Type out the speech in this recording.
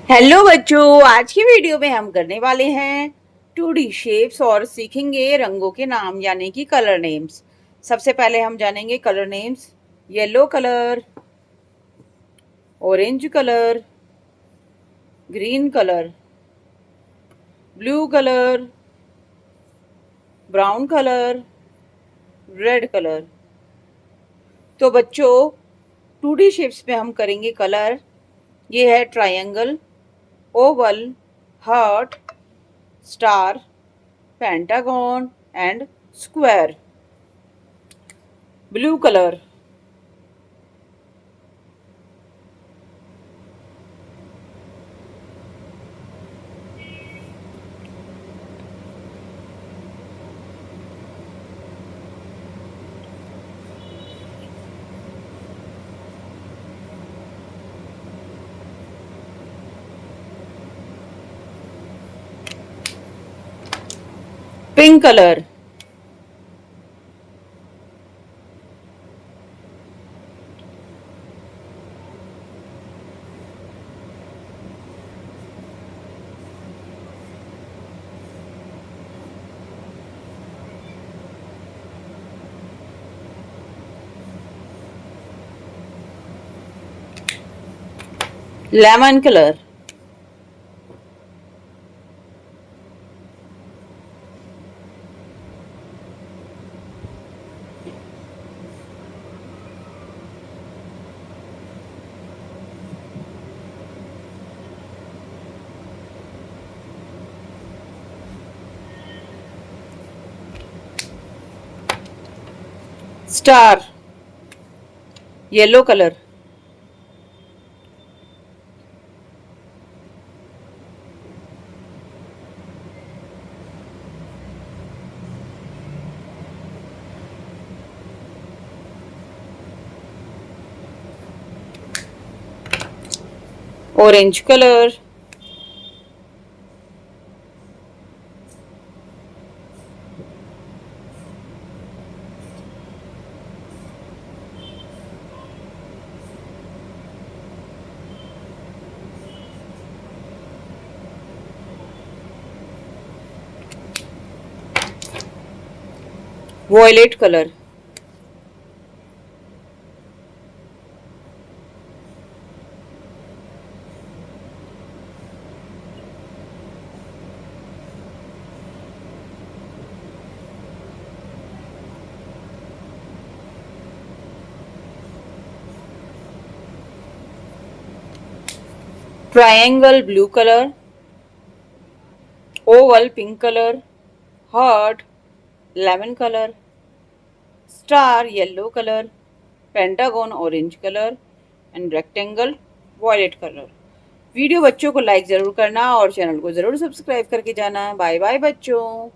Hello बच्चों, आज की वीडियो में हम करने वाले हैं 2D शेप्स और सीखेंगे रंगों के नाम यानी कि कलर नेम्स। सबसे पहले हम जानेंगे colour names. Yellow colour, orange colour, green colour, blue colour, brown colour, red colour. तो बच्चों 2D शेप्स में हम करेंगे कलर। ये है triangle, oval, heart, star, pentagon and square. Blue colour, pink colour, lemon colour, star, yellow colour, orange colour, violet colour, triangle blue colour, oval pink colour, heart lemon colour, star yellow colour, pentagon orange colour and rectangle violet colour. Video बच्चों को like ज़रूर करना और channel को ज़रूर subscribe करके जाना। Bye bye बच्चों।